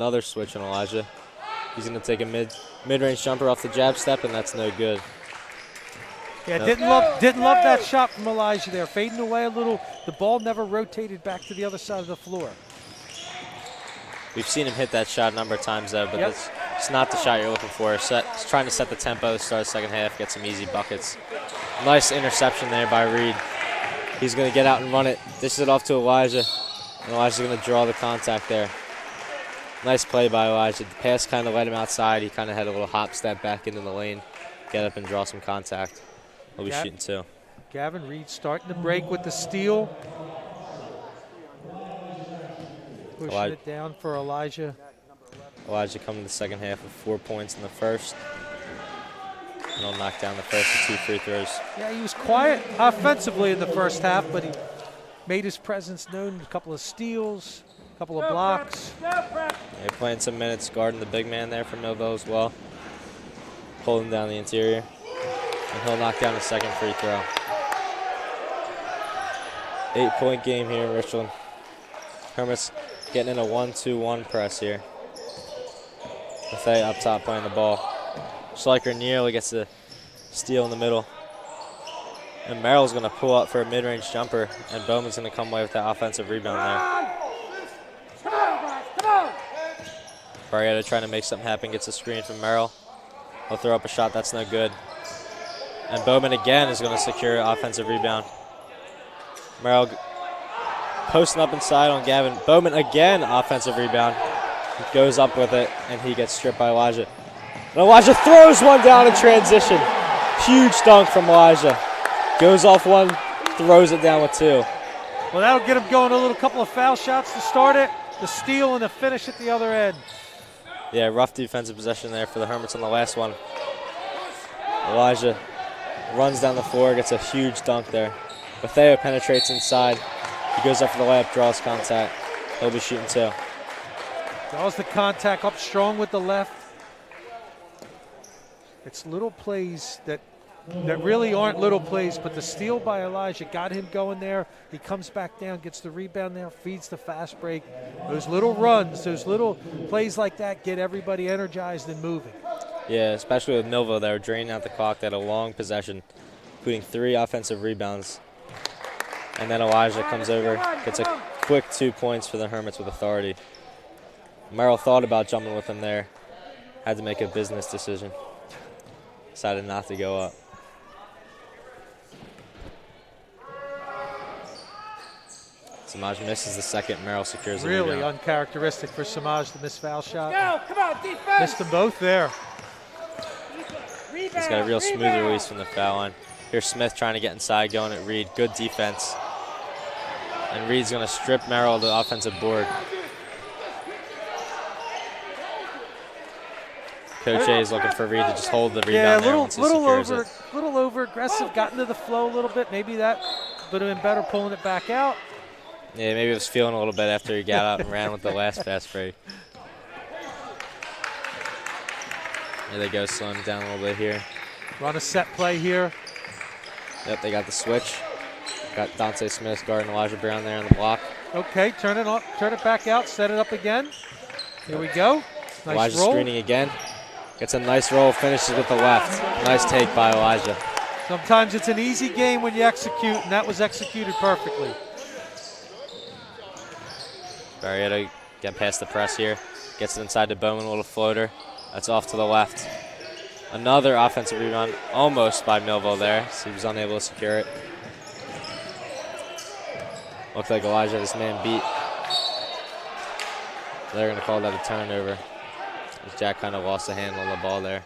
Another switch on Elijah. He's going to take a mid-range jumper off the jab step, and that's no good. Yeah, didn't love that shot from Elijah there. Fading away a little. The ball never rotated back to the other side of the floor. We've seen him hit that shot a number of times, though, but it's not the shot you're looking for. He's trying to set the tempo, start the second half, get some easy buckets. Nice interception there by Reed. He's going to get out and run it. Dishes it off to Elijah. And Elijah's going to draw the contact there. Nice play by Elijah. The pass kind of led him outside. He kind of had a little hop step back into the lane, get up and draw some contact. He'll be shooting two. Gavin Reed starting to break with the steal. Pushing it down for Elijah. Elijah coming to the second half with 4 points in the first. And he'll knock down the first of 2 free throws. Yeah, he was quiet offensively in the first half, but he made his presence known. A couple of steals, a couple of blocks. Yeah, playing some minutes, guarding the big man there for Millville as well. Pulling down the interior. And he'll knock down the second free throw. 8-point game here in Richland. Hermits getting in a 1-2-1 press here. Mathey up top playing the ball. Schleicher nearly gets the steal in the middle. And Merrill's going to pull up for a mid-range jumper, and Bowman's going to come away with that offensive rebound there. Barrieta trying to make something happen, gets a screen from Merrill. He'll throw up a shot, that's no good. And Bowman again is going to secure an offensive rebound. Merrill posting up inside on Gavin. Bowman again, offensive rebound. He goes up with it, and he gets stripped by Elijah. And Elijah throws one down in transition. Huge dunk from Elijah. Goes off one, throws it down with 2. Well, that'll get him going. A little couple of foul shots to start it. The steal and the finish at the other end. Yeah, rough defensive possession there for the Hermits on the last one. Elijah runs down the floor, gets a huge dunk there. Matheo penetrates inside. He goes up for the layup, draws contact. He'll be shooting 2. Draws the contact up strong with the left. It's little plays that really aren't little plays, but the steal by Elijah got him going there. He comes back down, gets the rebound there, feeds the fast break. Those little runs, those little plays like that get everybody energized and moving. Yeah, especially with Millville, they were draining out the clock. They had a long possession, including 3 offensive rebounds. And then Elijah comes over, gets a quick 2 points for the Hermits with authority. Merrill thought about jumping with him there. Had to make a business decision. Decided not to go up. Samaj misses the second. Merrill secures the rebound. Really uncharacteristic for Samaj to miss foul shot. Go, come on, defense. Missed them both there. He's got a real smooth release from the foul line. Here's Smith trying to get inside, going at Reed. Good defense. And Reed's going to strip Merrill to the offensive board. Coach A is looking for Reed to just hold the rebound there once he secures it. Little over aggressive, got into the flow a little bit. Maybe that would have been better pulling it back out. Yeah, maybe he was feeling a little bit after he got out and ran with the last fast break. There they go, slowing it down a little bit here. Run a set play here. Yep, they got the switch. Got Dante Smith guarding Elijah Brown there on the block. Okay, turn it back out, set it up again. Here we go. Nice Elijah roll. screening again. Gets a nice roll, finishes with the left. Nice take by Elijah. Sometimes it's an easy game when you execute, and that was executed perfectly. Barrieta getting past the press here. Gets it inside to Bowman, a little floater. That's off to the left. Another offensive rebound, almost by Millville there, so he was unable to secure it. Looked like Elijah had his man beat. They're going to call that a turnover. Jack kind of lost the handle on the ball there.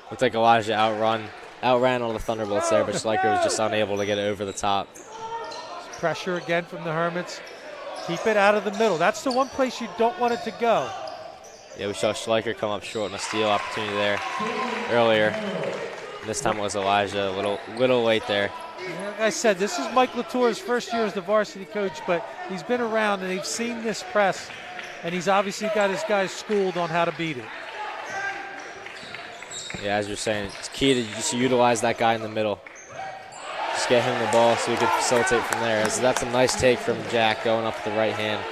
Looked like Elijah outran all the Thunderbolts there, but Schleicher was just unable to get it over the top. Pressure again from the Hermits. Keep it out of the middle. That's the one place you don't want it to go. Yeah, we saw Schleicher come up short on a steal opportunity there earlier. And this time it was Elijah, a little late there. Like I said, this is Mike Latour's first year as the varsity coach, but he's been around and he's seen this press, and he's obviously got his guys schooled on how to beat it. Yeah, as you're saying, it's key to just utilize that guy in the middle. Just get him the ball so he can facilitate from there. So that's a nice take from Jack going up with the right hand.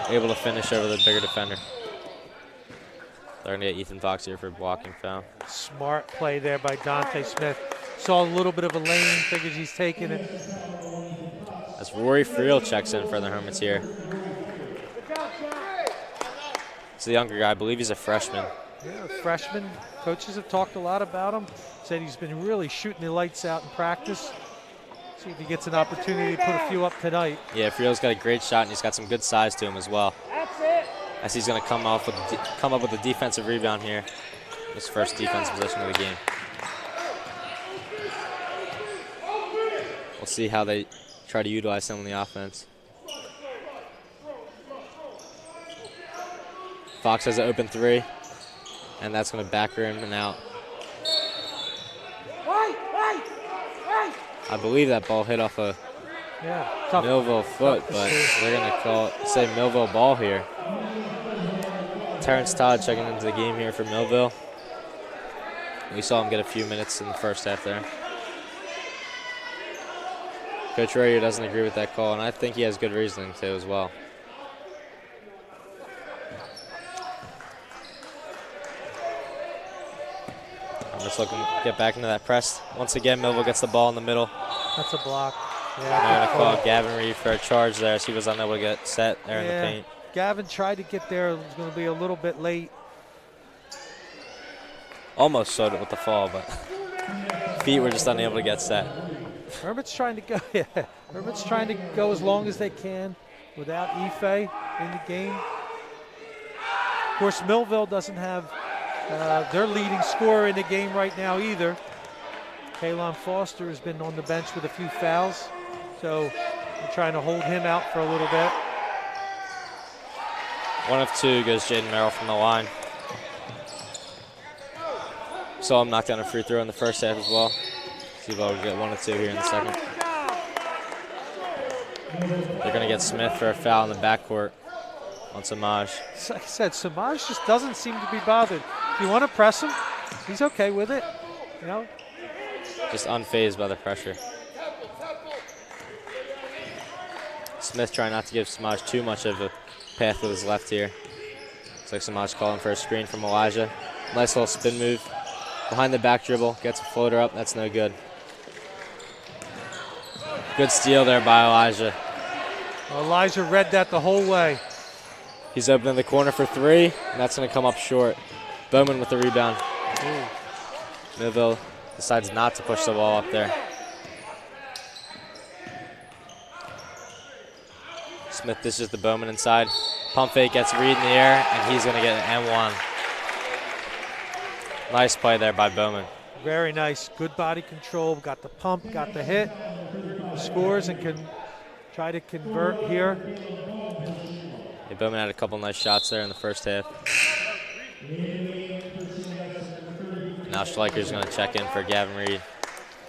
able to finish over the bigger defender. They're going to get Ethan Fox here for a blocking foul. Smart play there by Dante Smith. Saw a little bit of a lane, figures he's taking it. As Rory Friel checks in for the Hermits here. It's the younger guy. I believe he's a freshman. Yeah, freshman. Coaches have talked a lot about him. Said he's been really shooting the lights out in practice. See if he gets an opportunity to put a few up tonight. Yeah, Friel's got a great shot, and he's got some good size to him as well. As he's going to come up with a defensive rebound here. His first defensive possession of the game. We'll see how they try to utilize him on the offense. Fox has an open three, and that's going to back rim and out. I believe that ball hit off a Millville foot, but they're going to say Millville ball here. Terrence Todd checking into the game here for Millville. We saw him get a few minutes in the first half there. Coach Rayer doesn't agree with that call, and I think he has good reasoning too as well. I'm just looking to get back into that press. Once again, Millville gets the ball in the middle. That's a block. Yeah, they're going to call Gavin Reed for a charge there, as he was unable to get set there in the paint. Gavin tried to get there. It was going to be a little bit late. Almost showed it with the fall, but feet were just unable to get set. Hermits trying to go. Yeah, Hermits trying to go as long as they can without Ife in the game. Of course, Millville doesn't have their leading scorer in the game right now either. Kalon Foster has been on the bench with a few fouls, so they're trying to hold him out for a little bit. 1 of 2 goes Jaden Merrill from the line. Saw him knock down a free throw in the first half as well. See if I'll get 1 of 2 here in the second. They're going to get Smith for a foul in the backcourt on Samaj. Like I said, Samaj just doesn't seem to be bothered. If you want to press him, he's okay with it. You know, just unfazed by the pressure. Smith trying not to give Samaj too much of a path with his left here. Looks like Samaj calling for a screen from Elijah. Nice little spin move. Behind the back dribble, gets a floater up. That's no good. Good steal there by Elijah. Well, Elijah read that the whole way. He's open in the corner for 3, and that's going to come up short. Bowman with the rebound. Ooh. Millville decides not to push the ball up there. Smith dishes the Bowman inside. Pump fake gets Reed in the air, and he's going to get an M1. Nice play there by Bowman. Very nice. Good body control. Got the pump, got the hit. Scores and can try to convert here. Yeah, Bowman had a couple nice shots there in the first half. Now Schleicher's going to check in for Gavin Reed.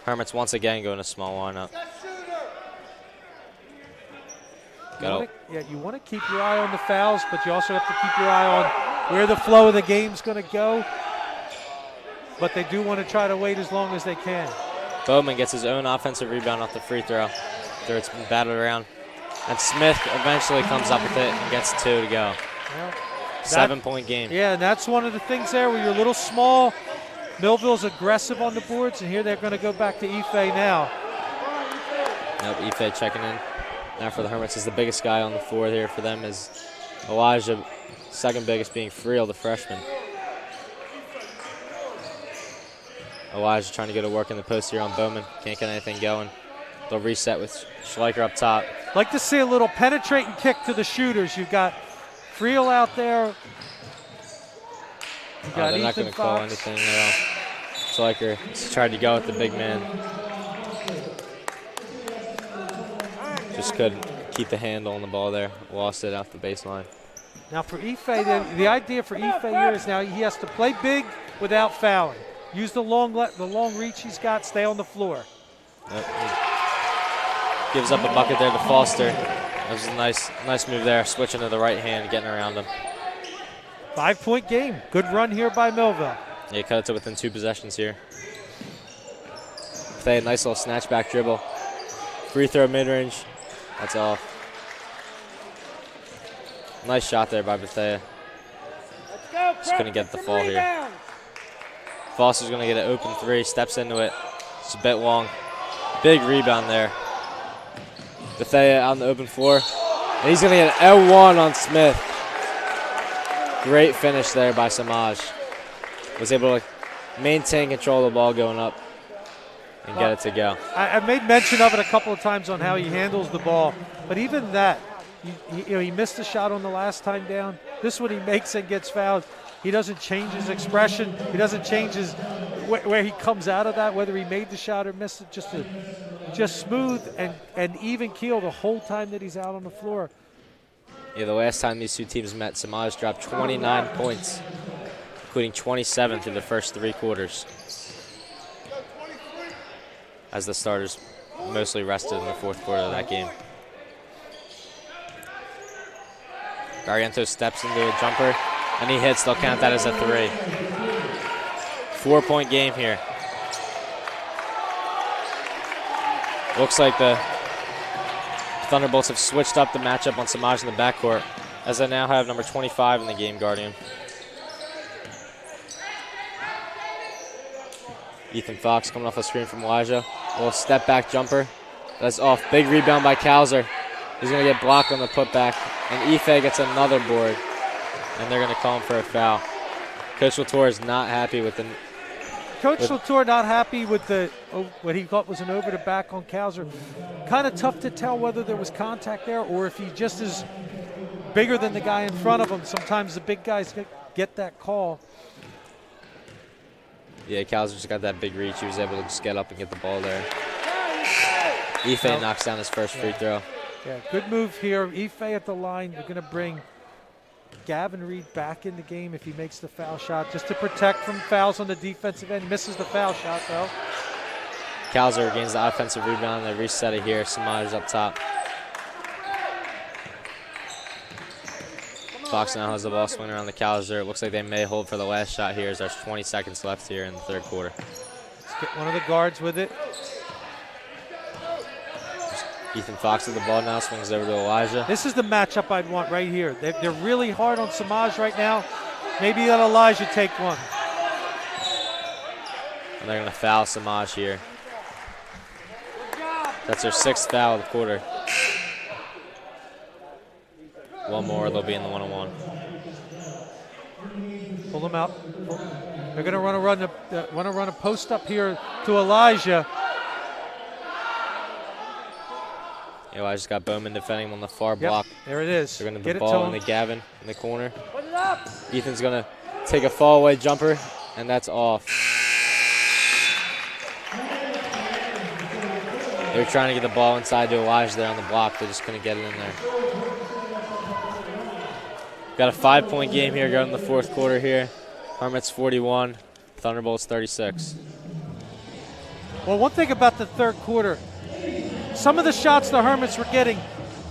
Hermits once again going a small lineup. You want to keep your eye on the fouls, but you also have to keep your eye on where the flow of the game's going to go. But they do want to try to wait as long as they can. Bowman gets his own offensive rebound off the free throw after it's been battled around. And Smith eventually comes up with it and gets 2 to go. Well, 7-point game. Yeah, and that's one of the things there where you're a little small. Millville's aggressive on the boards, and here they're going to go back to Ife now. Nope, Ife checking in. Now for the Hermits is the biggest guy on the floor here for them is Elijah, second biggest being Friel, the freshman. Elijah trying to go to work in the post here on Bowman. Can't get anything going. They'll reset with Schleicher up top. Like to see a little penetrating kick to the shooters. You've got Friel out there. They're not going to call anything at all. Schleicher tried to go with the big man. Just couldn't keep the handle on the ball there. Lost it off the baseline. Now for Ife, the idea for Ife here is now he has to play big without fouling. Use the long reach he's got, stay on the floor. Yep. Gives up a bucket there to Foster. That was a nice move there, switching to the right hand, getting around him. 5-point game. Good run here by Millville. Yeah, cut it to within 2 possessions here. Play a nice little snatch back dribble. Free throw mid-range. That's off. Nice shot there by Bethea. Just couldn't get the fall here. Foster's going to get an open 3, steps into it. It's a bit long. Big rebound there. Bethea on the open floor. And he's going to get an L1 on Smith. Great finish there by Samaj. Was able to maintain control of the ball going up and get it to go. I made mention of it a couple of times on how he handles the ball, but even that, he missed a shot on the last time down. This one he makes and gets fouled. He doesn't change his expression. He doesn't change his where he comes out of that, whether he made the shot or missed it. Just smooth and even keel the whole time that he's out on the floor. Yeah, the last time these two teams met, Samaj dropped 29 points, including 27 through the first 3 quarters, as the starters mostly rested in the 4th quarter of that game. Barrientos steps into a jumper, and he hits. They'll count that as a 3. 4-point game here. Looks like the Thunderbolts have switched up the matchup on Samaj in the backcourt, as they now have number 25 in the game guarding him. Ethan Fox coming off a screen from Elijah. A little step back jumper. That's off. Big rebound by Kauser. He's going to get blocked on the putback. And Ife gets another board. And they're going to call him for a foul. Coach Latour is not happy with the... Coach Latour not happy with what he thought was an over the back on Kauser. Kind of tough to tell whether there was contact there or if he just is bigger than the guy in front of him. Sometimes the big guys get that call. Yeah, Kauser's got that big reach. He was able to just get up and get the ball there. Ife knocks down his first free throw. Yeah, good move here. Ife at the line. We're going to bring Gavin Reed back in the game if he makes the foul shot, just to protect from fouls on the defensive end. Misses the foul shot, though. Kauser gains the offensive rebound. They reset it here. Samaj up top. Fox now has the ball swinging around the Kauser. It looks like they may hold for the last shot here as there's 20 seconds left here in the 3rd quarter. Let's get one of the guards with it. Ethan Fox with the ball now, swings over to Elijah. This is the matchup I'd want right here. They're really hard on Samaj right now. Maybe let Elijah take one. And they're going to foul Samaj here. That's their 6th foul of the quarter. One more, they'll be in the 1-on-1. Pull them out. They're going to want to run a post up here to Elijah. Elijah's got Bowman defending him on the far block. There it is. They're going to put the ball into Gavin in the corner. Ethan's going to take a fall away jumper, and that's off. They were trying to get the ball inside to Elijah there on the block. They just couldn't get it in there. Got a 5-point game here going in the 4th quarter here. Hermits 41, Thunderbolts 36. Well, one thing about the 3rd quarter, some of the shots the Hermits were getting,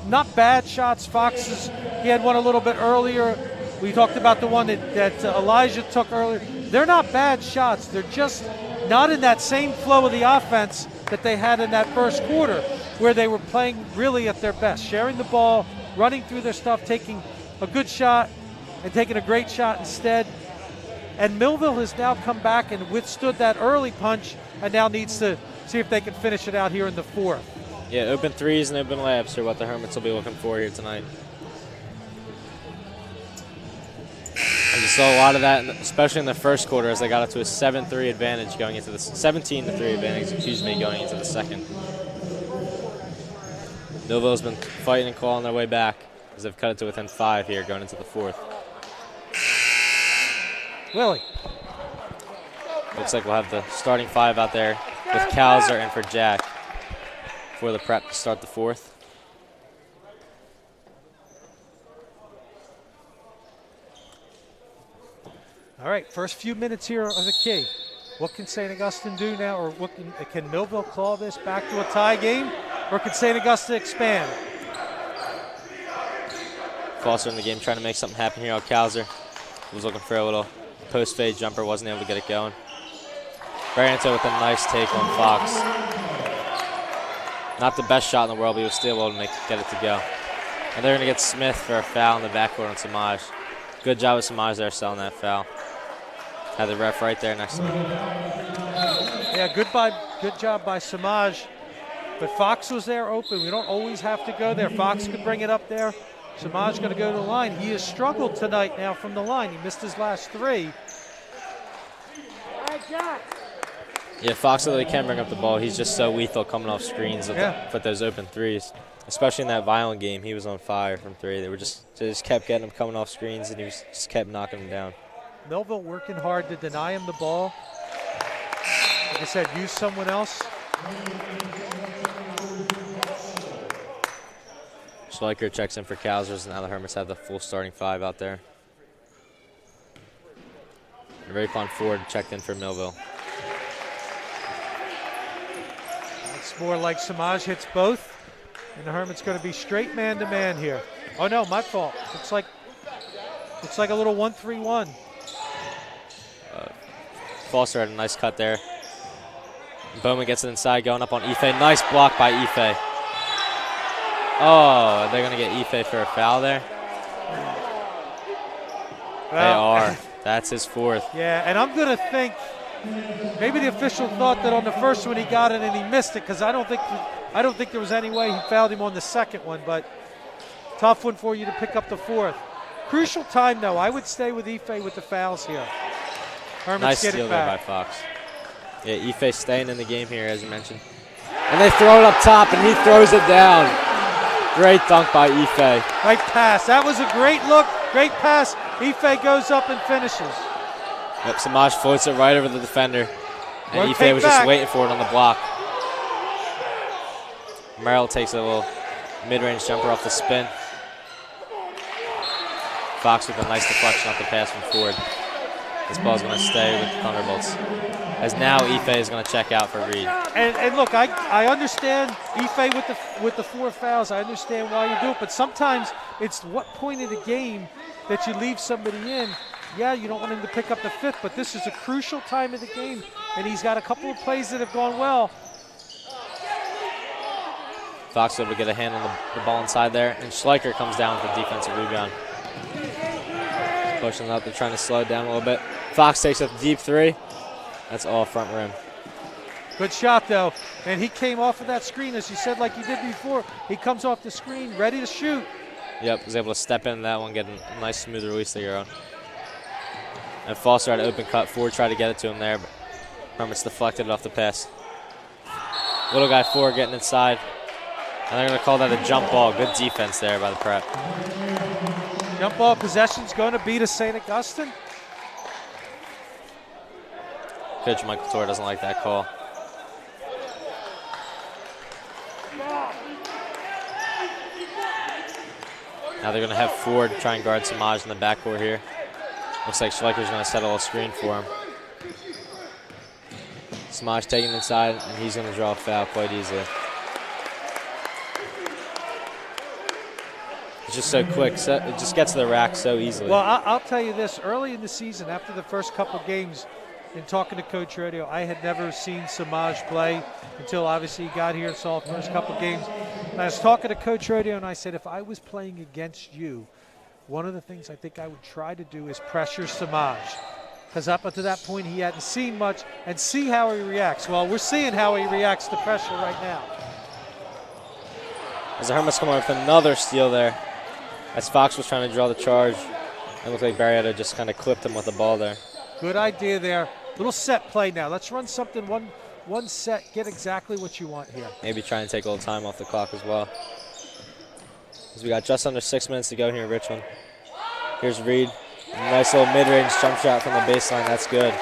not bad shots. Fox's, he had one a little bit earlier. We talked about the one that Elijah took earlier. They're not bad shots. They're just not in that same flow of the offense that they had in that 1st quarter, where they were playing really at their best, sharing the ball, running through their stuff, taking a good shot and taking a great shot instead. And Millville has now come back and withstood that early punch and now needs to see if they can finish it out here in the 4th. Yeah, open threes and open layups are what the Hermits will be looking for here tonight. And you saw a lot of that, especially in the 1st quarter, as they got up to a 7-3 advantage going into the 17-3 advantage, going into the 2nd. Millville's been fighting and clawing their way back as they've cut it to within 5 here going into the 4th. Willie. Looks like we'll have the starting 5 out there with Kauser and for Jack for the prep to start the 4th. All right, first few minutes here are the key. What can St. Augustine do now, or what can Millville claw this back to a tie game, or can St. Augustine expand? Foster in the game trying to make something happen here. Kauser was looking for a little post fade jumper, wasn't able to get it going. Barrientos with a nice take on Fox. Not the best shot in the world, but he was still able to get it to go. And they're going to get Smith for a foul in the backcourt on Samaj. Good job with Samaj there selling that foul. Had the ref right there next to him. Yeah, good job by Samaj. But Fox was there open. We don't always have to go there. Fox could bring it up there. Samaj going to go to the line. He has struggled tonight now from the line. He missed his last 3. Yeah, Fox really can bring up the ball. He's just so lethal coming off screens with those open threes. Especially in that Violent game, he was on fire from 3. They just kept getting him coming off screens, and he just kept knocking him down. Millville working hard to deny him the ball. Like I said, use someone else. Schleicher checks in for Kausers, and now the Hermits have the full starting 5 out there. And Raypon Ford checked in for Millville. It's more like Samaj hits both, and the Hermits going to be straight man-to-man here. Oh no, my fault. Looks like a little 1-3-1. Foster had a nice cut there. Bowman gets it inside, going up on Ife. Nice block by Ife. Oh, they're going to get Ife for a foul there? They are. That's his 4th. Yeah, and I'm going to think maybe the official thought that on the first one he got it and he missed it, because I don't think there was any way he fouled him on the second one, but tough one for you to pick up the 4th. Crucial time, though. I would stay with Ife with the fouls here. Hermits nice get steal it there back. by Fox. Yeah, Ife staying in the game here, as you mentioned. And they throw it up top, and he throws it down. Great dunk by Ife. Great pass. That was a great look. Great pass. Ife goes up and finishes. Yep, Samaj floats it right over the defender. And Ife Ife was just waiting for it on the block. Merrill takes a little mid-range jumper off the spin. Fox with a nice deflection off the pass from Ford. This ball's going to stay with the Thunderbolts. As now Ife is going to check out for Reed. And look, I understand Ife with the 4 fouls. I understand why you do it, but sometimes it's what point of the game that you leave somebody in. Yeah, you don't want him to pick up the 5th, but this is a crucial time of the game, and he's got a couple of plays that have gone well. Fox able to get a hand on the ball inside there, and Schleicher comes down with a defensive rebound. Pushing up, they're trying to slow it down a little bit. Fox takes up the deep 3. That's all front rim. Good shot, though. And he came off of that screen, as you said, like he did before. He comes off the screen, ready to shoot. Yep, was able to step in that one, get a nice smooth release there on. And Foster had an open cut. Ford tried to get it to him there, but Hermits deflected it off the pass. Little guy Ford getting inside. And they're going to call that a jump ball. Good defense there by the prep. Jump ball possession's going to be to St. Augustine. Coach Michael Torre doesn't like that call. Now they're going to have Ford try and guard Samaj in the backcourt here. Looks like Schleicher's going to settle a screen for him. Samaj taking it inside, and he's going to draw a foul quite easily. It's just so quick. So it just gets to the rack so easily. Well, I'll tell you this. Early in the season, after the first couple games, in talking to Coach Radio, I had never seen Samaj play until obviously he got here and saw the first couple games. And I was talking to Coach Radio, and I said, if I was playing against you, one of the things I think I would try to do is pressure Samaj. Because up until that point, he hadn't seen much, and see how he reacts. Well, we're seeing how he reacts to pressure right now. As the Hermits come on with another steal there. As Fox was trying to draw the charge, it looked like Barrietto just kind of clipped him with the ball there. Good idea there. Little set play now. Let's run something one set, get exactly what you want here. Maybe try and take a little time off the clock as well. As we got just under 6 minutes to go here in Richmond. Here's Reed. Nice little mid-range jump shot from the baseline. That's good.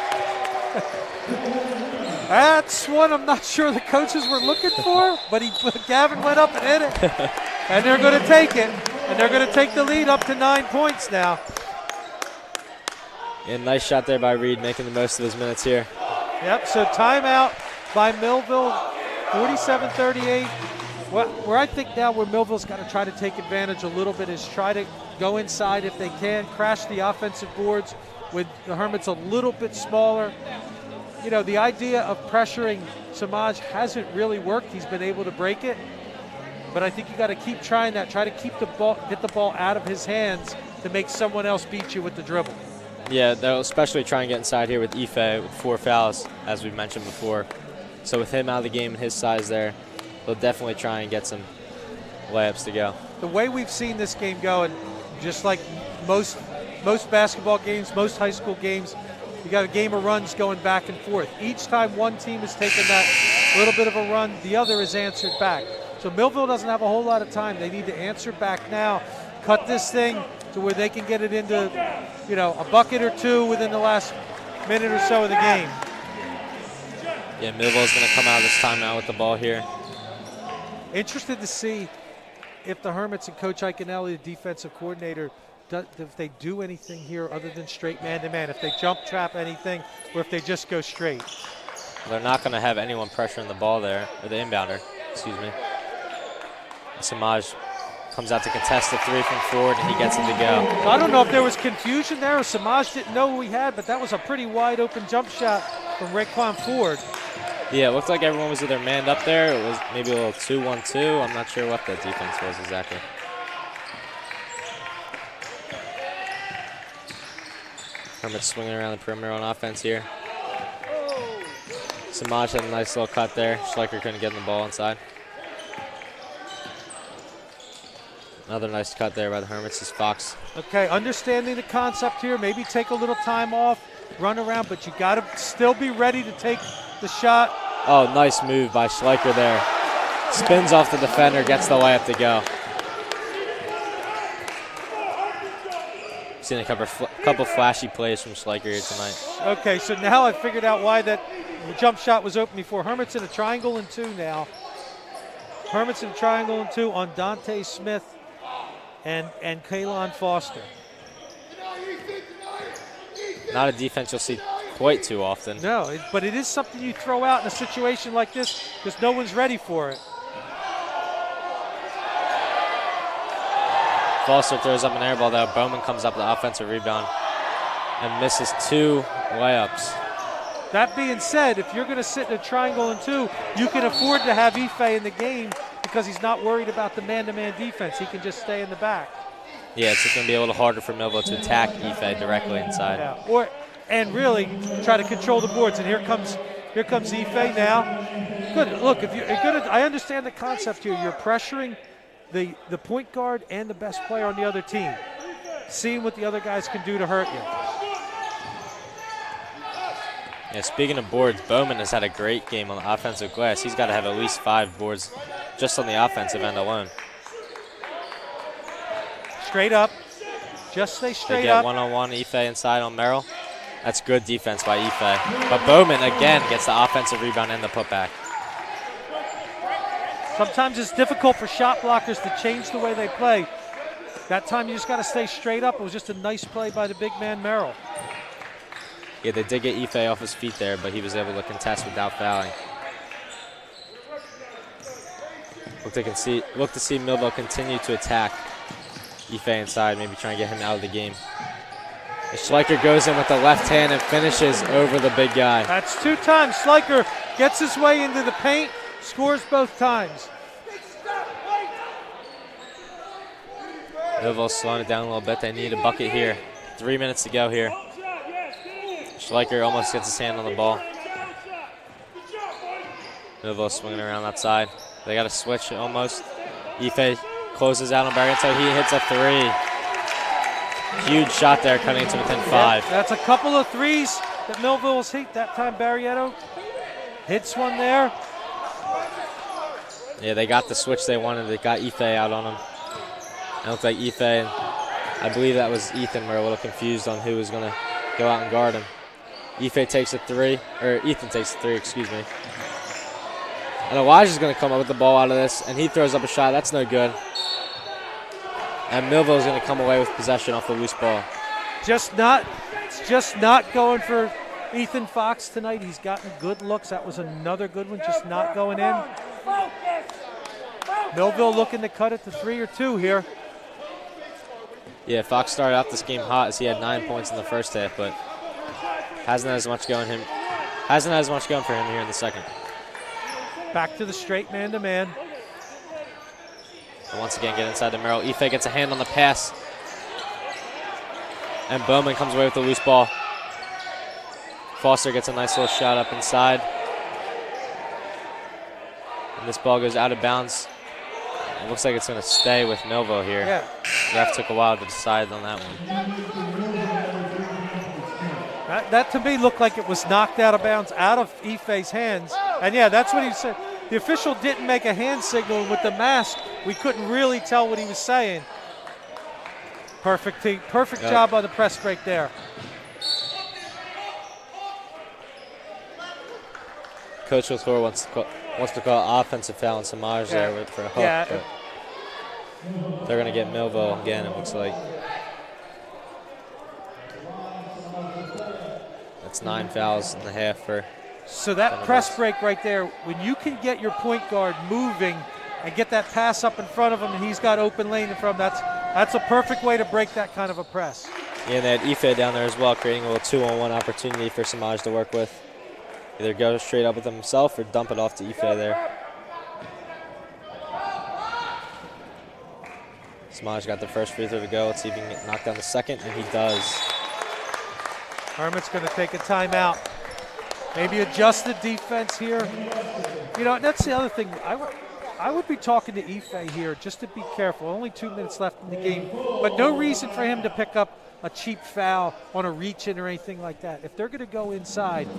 That's one I'm not sure the coaches were looking for, but Gavin went up and hit it. And they're going to take it. And they're going to take the lead up to 9 points now. Yeah, nice shot there by Reed, making the most of his minutes here. Yep, so timeout by Millville, 47-38. Where I think now where Millville's got to try to take advantage a little bit is try to go inside if they can, crash the offensive boards with the Hermits a little bit smaller. You know, the idea of pressuring Samaj hasn't really worked. He's been able to break it. But I think you got to keep trying that. Try to keep the ball, get the ball out of his hands to make someone else beat you with the dribble. Yeah, they'll especially try and get inside here with Ife with 4 fouls, as we mentioned before. So with him out of the game and his size there, they'll definitely try and get some layups to go. The way we've seen this game go, and just like most basketball games, most high school games, you got a game of runs going back and forth. Each time one team has taken that little bit of a run, the other has answered back. So Millville doesn't have a whole lot of time. They need to answer back now, cut this thing to where they can get it into, a bucket or two within the last minute or so of the game. Yeah, Millville's going to come out of this timeout with the ball here. Interested to see if the Hermits and Coach Iconelli, the defensive coordinator, if they do anything here other than straight man-to-man, if they jump trap anything, or if they just go straight. They're not going to have anyone pressuring the ball there, or the inbounder, excuse me. Samaj comes out to contest the 3 from Ford, and he gets it to go. I don't know if there was confusion there, or Samaj didn't know who he had, but that was a pretty wide-open jump shot from Raekwon Ford. Yeah, it looked like everyone was either manned up there. It was maybe a little 2-1-2. I'm not sure what the defense was exactly. Hermits swinging around the perimeter on offense here. Samaj had a nice little cut there. Schleicher couldn't get the ball inside. Another nice cut there by the Hermits is Fox. Okay, understanding the concept here, maybe take a little time off, run around, but you got to still be ready to take the shot. Oh, nice move by Schleicher there. Spins off the defender, gets the layup to go. Seen a couple flashy plays from Schleicher here tonight. Okay, so now I figured out why that jump shot was open before. Hermits in a triangle and 2 now. Hermits in a triangle and 2 on Dante Smith and Kaylon Foster. Not a defense you'll see quite too often. No, but it is something you throw out in a situation like this because no one's ready for it. Foster throws up an air ball, though. Bowman comes up with the offensive rebound and misses 2 layups. That being said, if you're going to sit in a triangle and 2, you can afford to have Ife in the game because he's not worried about the man-to-man defense. He can just stay in the back. Yeah, it's just going to be a little harder for Millville to attack Ife directly inside. Yeah, and really try to control the boards. And here comes Ife now. Good. Look, if you're good, I understand the concept here. You're pressuring the point guard and the best player on the other team, seeing what the other guys can do to hurt you. Yeah, speaking of boards, Bowman has had a great game on the offensive glass. He's got to have at least 5 boards just on the offensive end alone. Straight up. Just stay straight they get up. One-on-one Ife inside on Merrill. That's good defense by Ife. But Bowman, again, gets the offensive rebound and the putback. Sometimes it's difficult for shot blockers to change the way they play. That time you just got to stay straight up. It was just a nice play by the big man, Merrill. Yeah, they did get Ife off his feet there, but he was able to contest without fouling. Look to see Millville continue to attack Ife inside, maybe try and get him out of the game. And Schleicher goes in with the left hand and finishes over the big guy. That's 2 times. Schleicher gets his way into the paint, scores both times. Millville's slowing it down a little bit. They need a bucket here. 3 minutes to go here. Schleicher almost gets his hand on the ball. Millville swinging around that side. They got to switch almost. Ife closes out on Barrientos. He hits a 3. Huge shot there, cutting it to within 5. That's a couple of threes that Millville's hit. That time Barrietto hits one there. Yeah, they got the switch they wanted. They got Ife out on him. It looked like Ife, and I believe that was Ethan, were a little confused on who was going to go out and guard him. Ethan takes a 3, excuse me. And Elijah's going to come up with the ball out of this, and he throws up a shot. That's no good. And Millville's going to come away with possession off the loose ball. It's just not going for Ethan Fox tonight. He's gotten good looks. That was another good one, just not going in. Millville looking to cut it to 3 or 2 here. Yeah, Fox started out this game hot as he had 9 points in the first half, but hasn't had as much going for him here in the second. Back to the straight man-to-man. And once again, get inside to Merrill. Ife gets a hand on the pass. And Bowman comes away with the loose ball. Foster gets a nice little shot up inside. And this ball goes out of bounds. It looks like it's going to stay with Millville here. Yeah. Ref took a while to decide on that one. That to me looked like it was knocked out of bounds, out of Ife's hands. And yeah, that's what he said. The official didn't make a hand signal, and with the mask, we couldn't really tell what he was saying. Perfect job on the press break there. Coach LaTour wants to call offensive foul on Samaj there for a hook. Yeah. But they're going to get Millville again, it looks like. That's 9 fouls in the half for. So that press break right there, when you can get your point guard moving and get that pass up in front of him and he's got open lane in front of him, that's a perfect way to break that kind of a press. Yeah, and they had Ife down there as well, creating a little 2-on-1 opportunity for Samaj to work with. Either go straight up with himself or dump it off to Ife there. Samaj got the first free throw to go. Let's see if he can knock down the second, and he does. Hermit's going to take a timeout. Maybe adjust the defense here. You know, that's the other thing. I would be talking to Ife here just to be careful. Only 2 minutes left in the game, but no reason for him to pick up a cheap foul on a reach-in or anything like that. If they're going to go inside,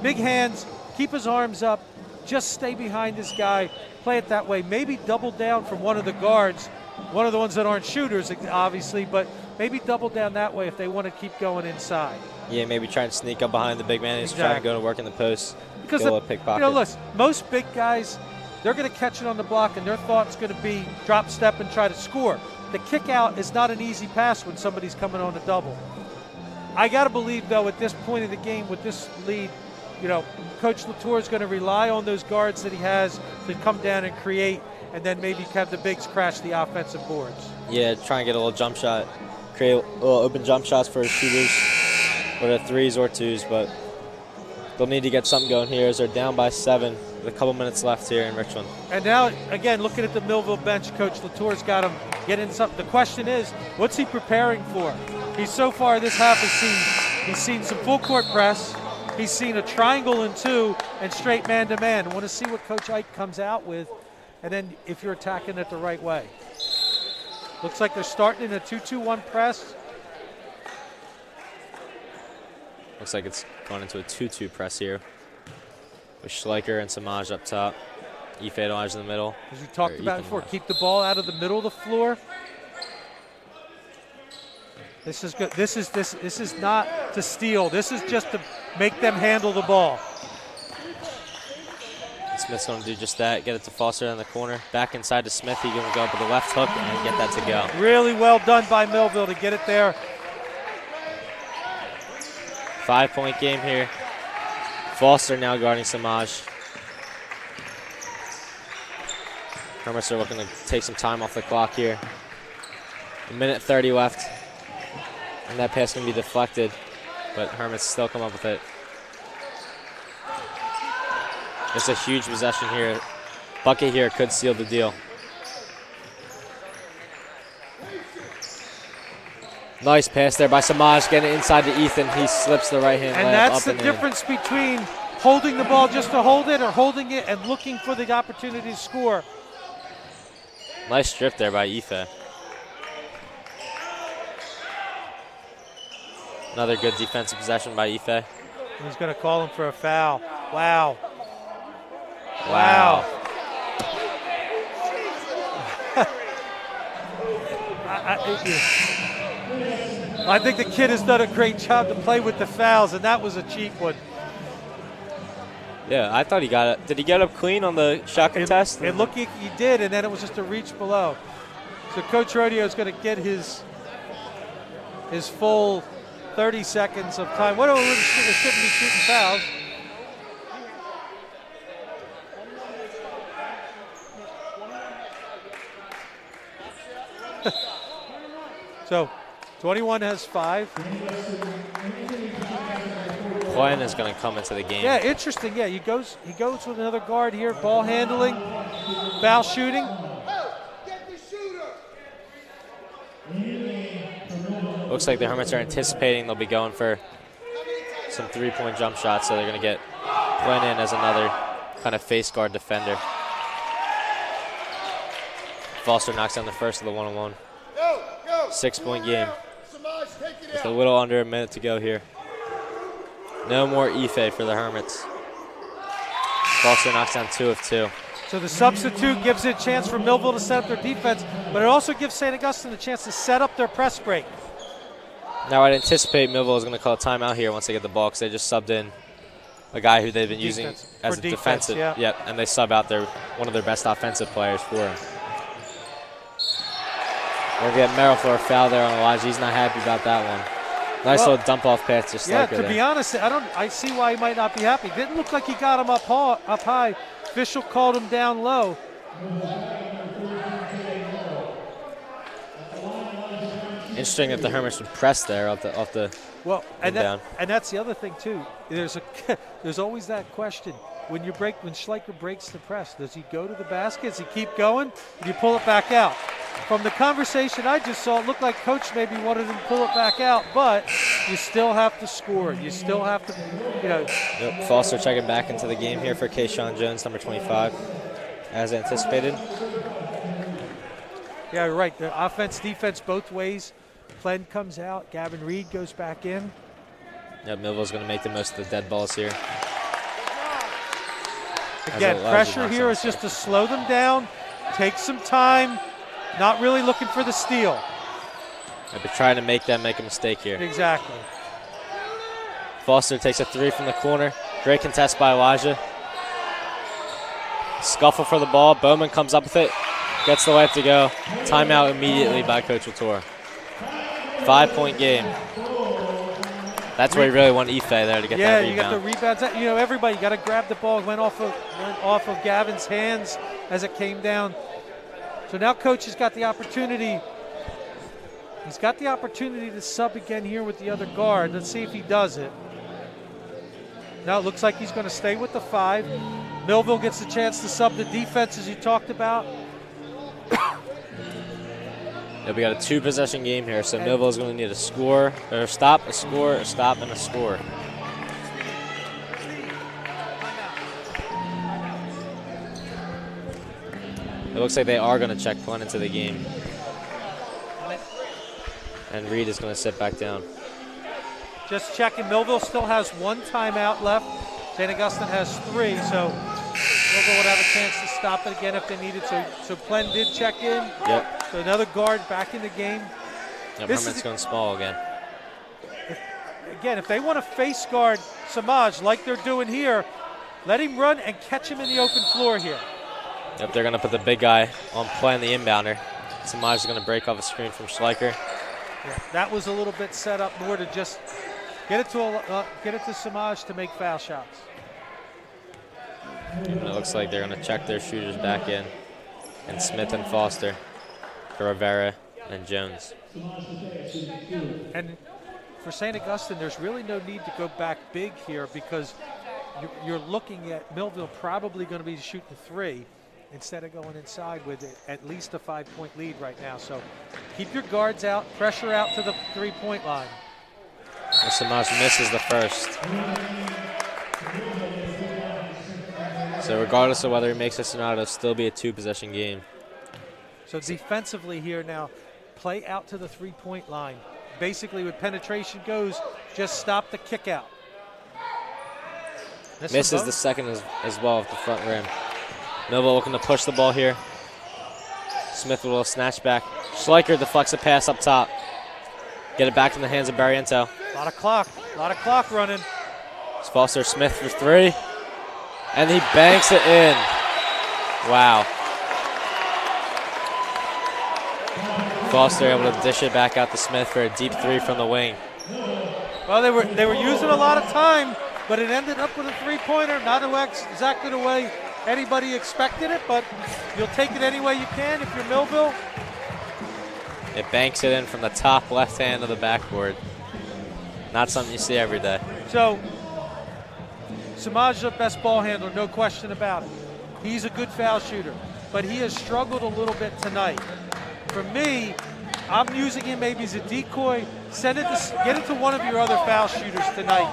big hands, keep his arms up, just stay behind this guy, play it that way. Maybe double down from one of the guards, one of the ones that aren't shooters, obviously, but maybe double down that way if they want to keep going inside. Yeah, maybe try and sneak up behind the big man. He's trying to go to work in the post. Because, listen, most big guys, they're going to catch it on the block, and their thought's going to be drop step and try to score. The kick out is not an easy pass when somebody's coming on a double. I got to believe, though, at this point of the game with this lead, you know, Coach LaTour is going to rely on those guards that he has to come down and create, and then maybe have the bigs crash the offensive boards. Yeah, try and get a little jump shot, create a little open jump shots for shooters, whether threes or twos, but they'll need to get something going here as they're down by 7 with a couple minutes left here in Richmond. And now, again, looking at the Millville bench, Coach LaTour's got him getting something. The question is, what's he preparing for? He's so far this half he's seen some full court press. He's seen a triangle and 2 and straight man-to-man. I want to see what Coach Ike comes out with, and then if you're attacking it the right way. Looks like they're starting in a 2-2-1 press. Looks like it's going into a 2-2 press here with Schleicher and Samaj up top. Ife Edwige in the middle. As we talked about before, keep the ball out of the middle of the floor. This is good. This is not to steal. This is just to make them handle the ball. Smith's going to do just that. Get it to Foster in the corner. Back inside to Smith. He's going to go up with the left hook and get that to go. Really well done by Millville to get it there. 5-point game here. Foster now guarding Samaj. Hermits are looking to take some time off the clock here. 1:30 left. And that pass can be deflected, but Hermits still come up with it. It's a huge possession here. Bucket here could seal the deal. Nice pass there by Samaj, getting it inside to Ethan. He slips the right hand. And that's the difference between holding the ball just to hold it or holding it and looking for the opportunity to score. Nice strip there by Ife. Another good defensive possession by Ife. He's going to call him for a foul. Wow. Wow. I think the kid has done a great job to play with the fouls, and that was a cheap one. Yeah, I thought he got it. Did he get up clean on the shot contest? It looked like he did, and then it was just a reach below. So Coach Rodeo is going to get his full 30 seconds of time. What are we shouldn't be shooting fouls? So 21 has 5. Quinn is going to come into the game. Yeah, interesting. Yeah, he goes with another guard here. Ball handling, foul shooting. Looks like the Hermits are anticipating they'll be going for some three-point jump shots, so they're going to get Glenn in as another kind of face guard defender. Foster knocks down the first of the one-on-one. 6-point game. With a little under a minute to go here. No more Ife for the Hermits. Foster knocks down 2 of 2. So the substitute gives it a chance for Millville to set up their defense, but it also gives St. Augustine a chance to set up their press break. Now I'd anticipate Millville is going to call a timeout here once they get the ball because they just subbed in a guy who they've been using as a defensive. Yeah. Yep, and they sub out one of their best offensive players for him. We're going to get Merrill for a foul there on Elijah. He's not happy about that one. Nice little dump-off pass to Schleicher. Yeah, to be honest, I see why he might not be happy. Didn't look like he got him up high. Official called him down low. Interesting that the Hermits would press there off the well, and down. And that's the other thing too. There's always that question when Schleicher breaks the press. Does he go to the basket? Does he keep going? Do you pull it back out? From the conversation I just saw, it looked like Coach maybe wanted him to pull it back out, but you still have to score. You still have to, Yep, Foster checking back into the game here for Kayshawn Jones, number 25, as anticipated. Yeah, you're right. The offense, defense, both ways. Plen comes out. Gavin Reed goes back in. Yep, Millville's going to make the most of the dead balls here. Again, pressure here is just to slow them down, take some time, not really looking for the steal. I've been trying to make them make a mistake here. Exactly. Foster takes a 3 from the corner. Great contest by Elijah. Scuffle for the ball. Bowman comes up with it. Gets the layup to go. Timeout immediately by Coach Latour. 5-point game. That's where you really want Ife there to get that rebound. Yeah, you got the rebounds. Everybody got to grab the ball. It went off of Gavin's hands as it came down. So now Coach has got the opportunity. He's got the opportunity to sub again here with the other guard. Let's see if he does it. Now it looks like he's going to stay with the 5. Millville gets the chance to sub the defense as you talked about. Yeah, we got a 2-possession game here, so Millville is going to need a score, or a stop, a score, a stop, and a score. It looks like they are going to check Plen into the game. And Reed is going to sit back down. Just checking, Millville still has 1 timeout left. St. Augustine has 3, so Millville would have a chance to stop it again if they needed to. So Plen did check in. Yep. So another guard back in the game. Yep, Hermits going small again. If they want to face guard Samaj like they're doing here, let him run and catch him in the open floor here. Yep, they're going to put the big guy on Plen, the inbounder. Samaj is going to break off a screen from Schleicher. Yeah, that was a little bit set up more to just get it to Samaj to make foul shots. And it looks like they're going to check their shooters back in. And Smith and Foster for Rivera and Jones. And for St. Augustine, there's really no need to go back big here because you're looking at Millville probably going to be shooting 3 instead of going inside with at least a 5-point lead right now. So keep your guards out, pressure out to the 3-point line. And Samaj misses the first. So regardless of whether he makes this or not, it'll still be a 2-possession game. So defensively here now, play out to the 3-point line. Basically, when penetration goes, just stop the kick out. Misses the second as well at the front rim. Millville looking to push the ball here. Smith with a little snatch back. Schleicher deflects a pass up top. Get it back in the hands of Barriento. A lot of clock running. It's Foster Smith for 3. And he banks it in. Wow. Foster able to dish it back out to Smith for a deep 3 from the wing. Well, they were using a lot of time, but it ended up with a 3-pointer. Not exactly the way anybody expected it, but you'll take it any way you can if you're Millville. It banks it in from the top left hand of the backboard. Not something you see every day. So, Samaj is the best ball handler, no question about it. He's a good foul shooter, but he has struggled a little bit tonight. For me, I'm using him maybe as a decoy. Get it to one of your other foul shooters tonight.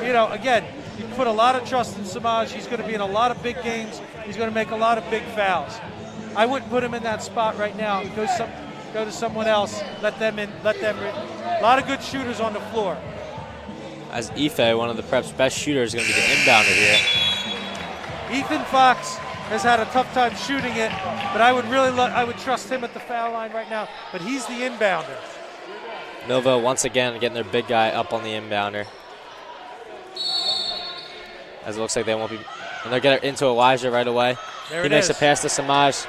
You know, again, you put a lot of trust in Samaj. He's going to be in a lot of big games. He's going to make a lot of big fouls. I wouldn't put him in that spot right now. Go to someone else. Let them in. A lot of good shooters on the floor. As Ife, one of the Prep's best shooters, is going to be the inbounder here. Ethan Fox has had a tough time shooting it, but I would trust him at the foul line right now. But he's the inbounder. Millville once again getting their big guy up on the inbounder. As it looks like they won't be, and they're getting into Elijah right away. He makes a pass to Samaj,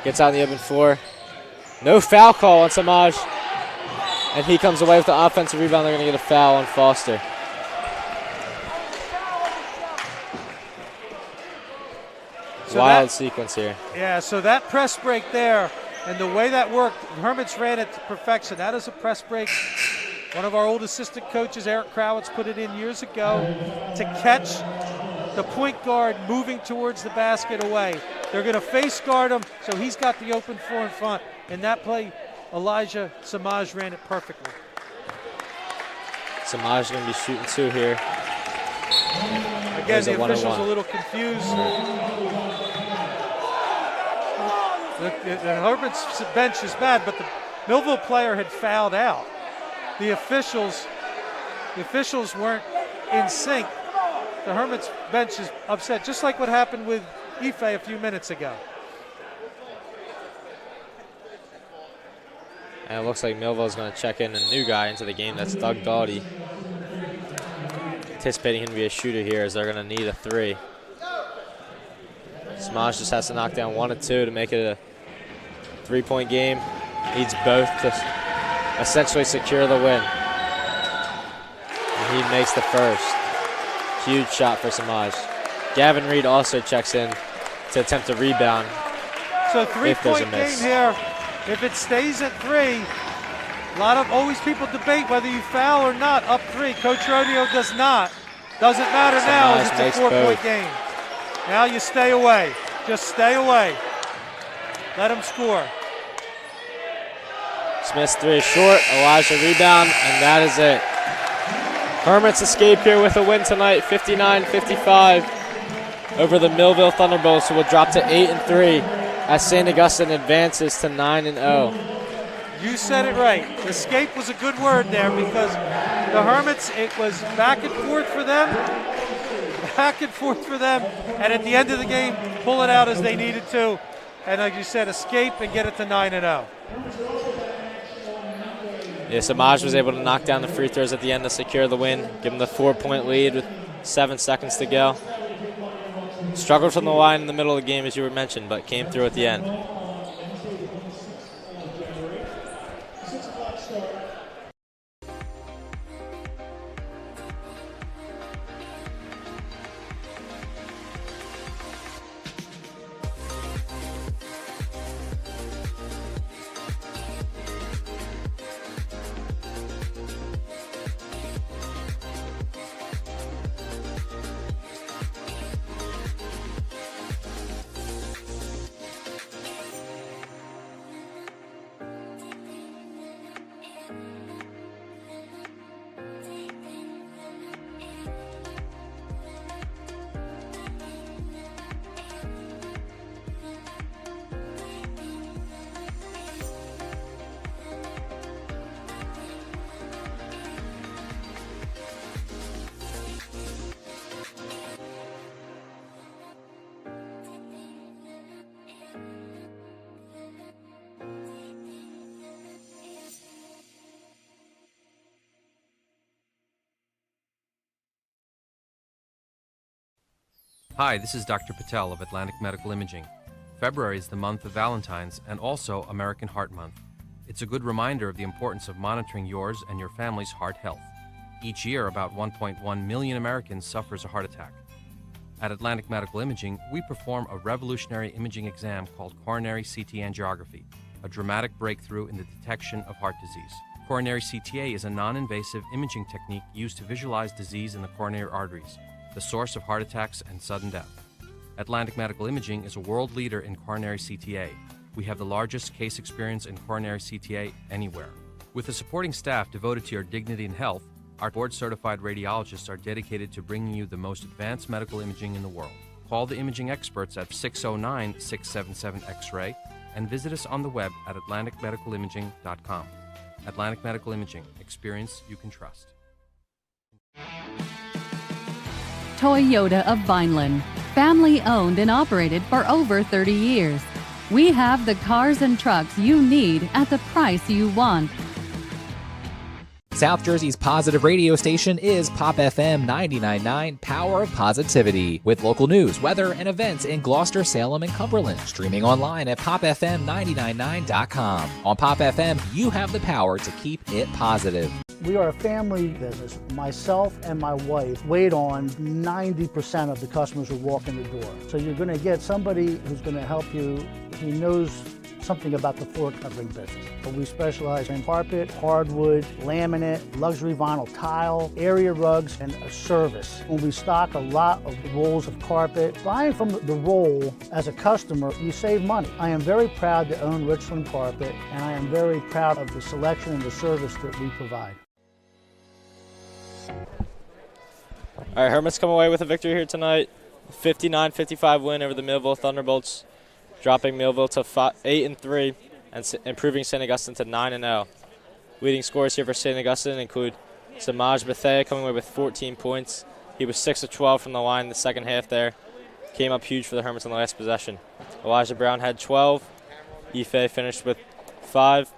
gets out on the open floor. No foul call on Samaj, and he comes away with the offensive rebound. They're going to get a foul on Foster. So wild sequence here. Yeah, so that press break there and the way that worked, Hermits ran it to perfection. That is a press break. One of our old assistant coaches, Eric Krawitz, put it in years ago to catch the point guard moving towards the basket away. They're going to face guard him, so he's got the open floor in front. In that play, Elijah Samaj ran it perfectly. Samaj is going to be shooting two here. Again, the official's a little confused. The Hermits bench is bad, but the Millville player had fouled out. The officials weren't in sync. The Hermits bench is upset, just like what happened with Ife a few minutes ago. And it looks like Millville's going to check in a new guy into the game. That's Doug Doughty. Anticipating him to be a shooter here as they're going to need a three. Samaj just has to knock down one or two to make it a three-point game. Needs both to essentially secure the win. And he makes the first. Huge shot for Samaj. Gavin Reed also checks in to attempt a rebound. So three-point game here. If it stays at three, a lot of always people debate whether you foul or not up three. Coach Rodeo does not. Doesn't matter now as it's a four-point game. Now you stay away. Just stay away. Let him score. Smith's three is short. Elijah rebound, and that is it. Hermits escape here with a win tonight, 59-55 over the Millville Thunderbolts, who will drop to 8-3 as St. Augustine advances to 9-0. You said it right. Escape was a good word there because the Hermits, it was back and forth for them, and at the end of the game, pull it out as they needed to. And like you said, escape and get it to 9-0. Yeah, Samaj was able to knock down the free throws at the end to secure the win, give them the 4-point lead with 7 seconds to go. Struggled from the line in the middle of the game, as you were mentioned, but came through at the end. Hi, this is Dr. Patel of Atlantic Medical Imaging. February is the month of Valentine's and also American Heart Month. It's a good reminder of the importance of monitoring yours and your family's heart health. Each year, about 1.1 million Americans suffers a heart attack. At Atlantic Medical Imaging, we perform a revolutionary imaging exam called coronary CT angiography, a dramatic breakthrough in the detection of heart disease. Coronary CTA is a non-invasive imaging technique used to visualize disease in the coronary arteries, the source of heart attacks and sudden death. Atlantic Medical Imaging is a world leader in coronary CTA. We have the largest case experience in coronary CTA anywhere. With a supporting staff devoted to your dignity and health, our board-certified radiologists are dedicated to bringing you the most advanced medical imaging in the world. Call the imaging experts at 609-677-X-ray and visit us on the web at atlanticmedicalimaging.com. Atlantic Medical Imaging. Experience you can trust. Toyota of Vineland. Family owned and operated for over 30 years. We have the cars and trucks you need at the price you want. South Jersey's positive radio station is Pop FM 99.9, Power of Positivity, with local news, weather, and events in Gloucester, Salem, and Cumberland. Streaming online at popfm999.com. On Pop FM, you have the power to keep it positive. We are a family business. Myself and my wife wait on 90% of the customers who walk in the door. So you're going to get somebody who's going to help you who knows something about the floor covering business. But we specialize in carpet, hardwood, laminate, luxury vinyl tile, area rugs, and a service. When we stock a lot of rolls of carpet, buying from the roll as a customer, you save money. I am very proud to own Richland Carpet, and I am very proud of the selection and the service that we provide. All right, Hermits come away with a victory here tonight. 59-55 win over the Millville Thunderbolts, dropping Millville to 8-3 and improving St. Augustine to 9-0. Leading scorers here for St. Augustine include Samaj Bethea coming away with 14 points. He was 6 of 12 from the line in the second half there. Came up huge for the Hermits in the last possession. Elijah Brown had 12. Ife finished with 5.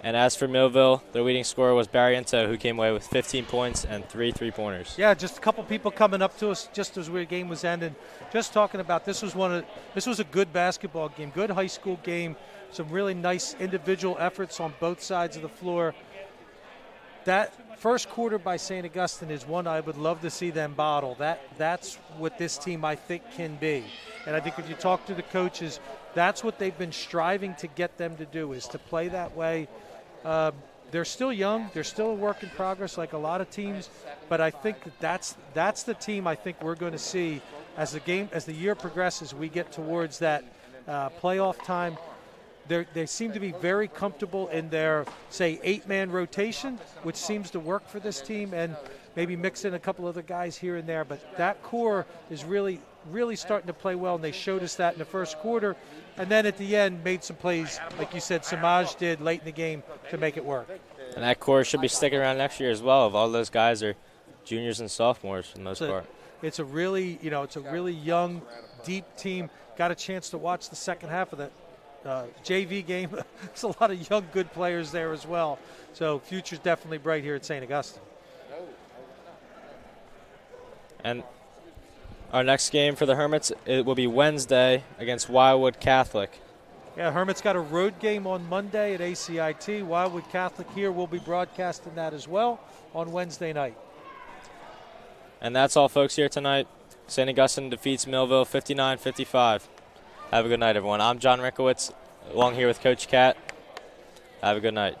And as for Millville, their leading scorer was Barry Ento, who came away with 15 points and 3 3-pointers. Yeah, just a couple people coming up to us just as the game was ending, just talking about this was a good basketball game, good high school game, some really nice individual efforts on both sides of the floor. That first quarter by St. Augustine is one I would love to see them bottle. That's what this team, I think, can be. And I think if you talk to the coaches, that's what they've been striving to get them to do, is to play that way. They're still young. They're still a work in progress like a lot of teams. But I think that's the team I think we're going to see as the year progresses. We get towards that playoff time. They seem to be very comfortable in their, say, 8-man rotation, which seems to work for this team, and maybe mix in a couple other guys here and there. But that core is really starting to play well, and they showed us that in the first quarter. And then at the end, made some plays, like you said, Samaj did late in the game to make it work. And that core should be sticking around next year as well. If all those guys are juniors and sophomores for the most part. It's a really young, deep team. Got a chance to watch the second half of the JV game. There's a lot of young, good players there as well. So future's definitely bright here at St. Augustine. And our next game for the Hermits, it will be Wednesday against Wildwood Catholic. Yeah, Hermits got a road game on Monday at ACIT. Wildwood Catholic here will be broadcasting that as well on Wednesday night. And that's all, folks, here tonight. St. Augustine defeats Millville 59-55. Have a good night, everyone. I'm John Rickowitz, along here with Coach Cat. Have a good night.